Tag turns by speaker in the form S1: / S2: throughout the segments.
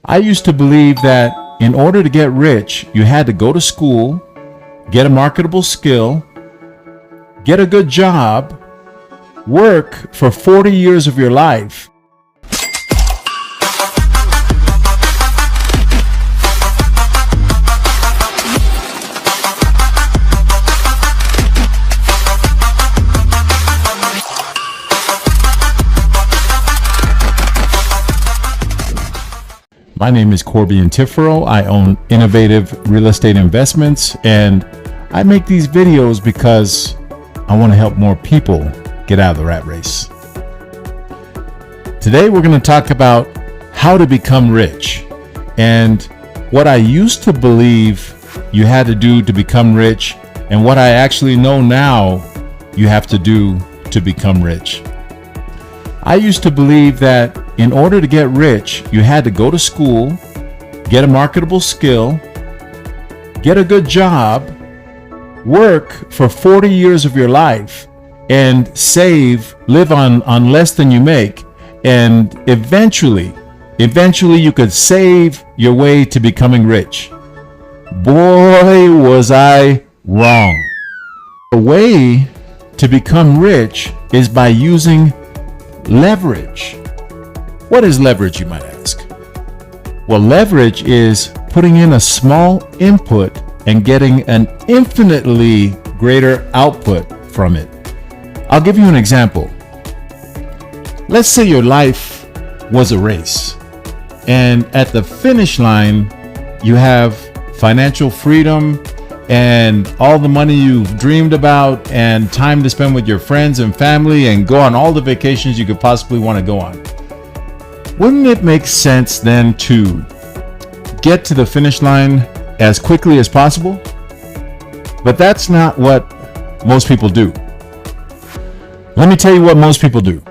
S1: I used to believe that in order to get rich, you had to go to school, get a marketable skill, get a good job, work for 40 years of your life. My name is Korbie and Nitiforo. I own innovative real estate investments, and I make these videos because I want to help more people get out of the rat race. Today we're going to talk about how to become rich and what I used to believe you had to do to become rich and what I actually know now you have to do to become rich. I used to believe that in order to get rich, you had to go to school, get a marketable skill, get a good job, work for 40 years of your life, and save, live on less than you make, and eventually you could save your way to becoming rich. Boy, was I wrong. The way to become rich is by using leverage. What is leverage, you might ask? Well, leverage is putting in a small input and getting an infinitely greater output from it. I'll give you an example. Let's say your life was a race, and at the finish line, you have financial freedom and all the money you've dreamed about and time to spend with your friends and family and go on all the vacations you could possibly want to go on. Wouldn't it make sense then to get to the finish line as quickly as possible? But that's not what most people do. Let me tell you what most people do.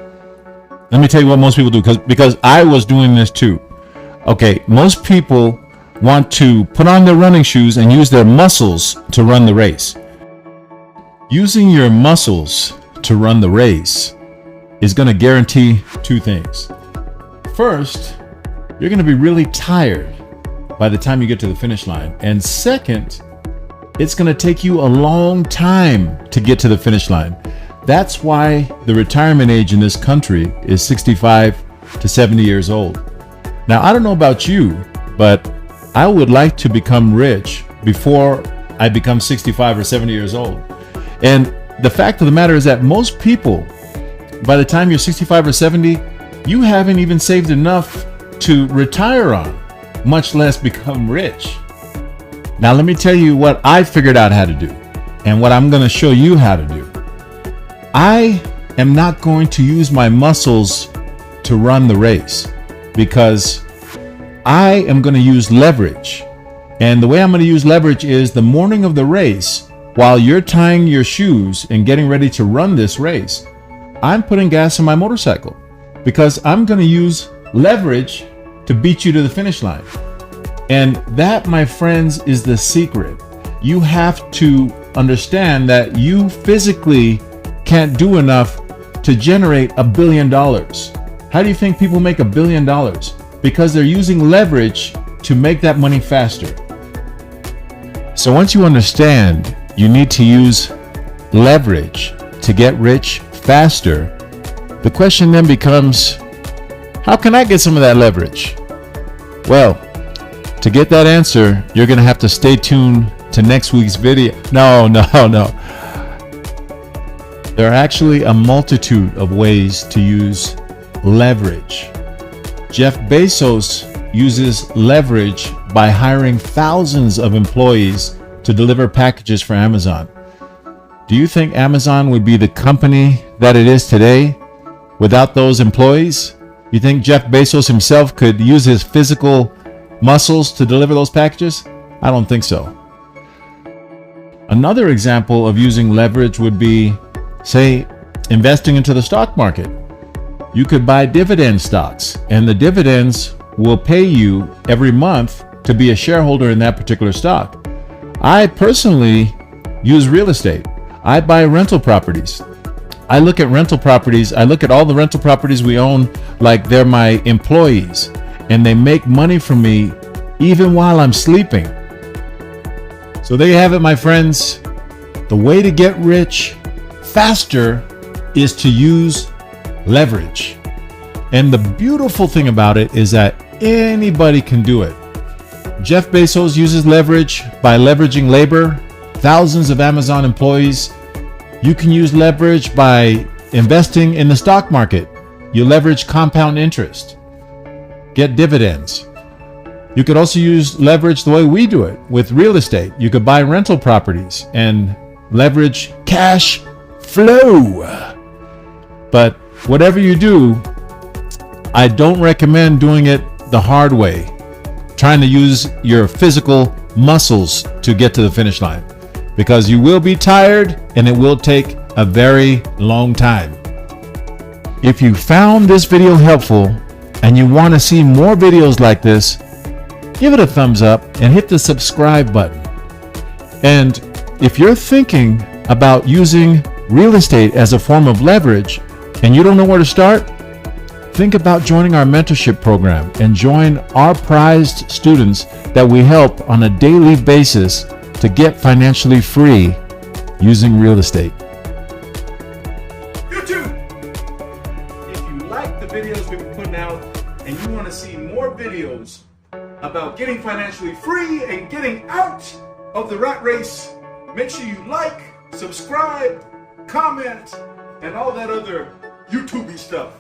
S1: Because I was doing this too. Okay, most people want to put on their running shoes and use their muscles to run the race. Using your muscles to run the race is going to guarantee two things. First, you're going to be really tired by the time you get to the finish line. And second, it's going to take you a long time to get to the finish line. That's why the retirement age in this country is 65 to 70 years old. Now, I don't know about you, but I would like to become rich before I become 65 or 70 years old. And the fact of the matter is that most people, by the time you're 65 or 70, you haven't even saved enough to retire on, much less become rich. Now, let me tell you what I figured out how to do and what I'm going to show you how to do. I am not going to use my muscles to run the race because I am going to use leverage. And the way I'm going to use leverage is the morning of the race, while you're tying your shoes and getting ready to run this race, I'm putting gas in my motorcycle because I'm going to use leverage to beat you to the finish line. And that, my friends, is the secret. You have to understand that you physically can't do enough to generate $1 billion. How do you think people make $1 billion? Because they're using leverage to make that money faster. So once you understand you need to use leverage to get rich faster, the question then becomes, how can I get some of that leverage? Well, to get that answer, you're going to have to stay tuned to next week's video. No. There are actually a multitude of ways to use leverage. Jeff Bezos uses leverage by hiring thousands of employees to deliver packages for Amazon. Do you think Amazon would be the company that it is today without those employees? You think Jeff Bezos himself could use his physical muscles to deliver those packages? I don't think so. Another example of using leverage would be, say, investing into the stock market. You could buy dividend stocks, and the dividends will pay you every month to be a shareholder in that particular stock. I personally use real estate. I buy rental properties. I look at rental properties. I look at all the rental properties we own like they're my employees. and they make money from me even while I'm sleeping. So there you have it, my friends. The way to get rich faster is to use leverage. And the beautiful thing about it is that anybody can do it. Jeff Bezos uses leverage by leveraging labor, thousands of Amazon employees. You can use leverage by investing in the stock market. You leverage compound interest, get dividends. You could also use leverage the way we do it with real estate. You could buy rental properties and leverage cash flow. But whatever you do, I don't recommend doing it the hard way, trying to use your physical muscles to get to the finish line, because you will be tired and it will take a very long time. If you found this video helpful and you want to see more videos like this, give it a thumbs up and hit the subscribe button. And if you're thinking about using real estate as a form of leverage and you don't know where to start, think about joining our mentorship program and join our prized students that we help on a daily basis to get financially free using real estate. YouTube, if you like the videos we've been putting out and you want to see more videos about getting financially free and getting out of the rat race, make sure you like, subscribe, comment, and all that other YouTubey stuff.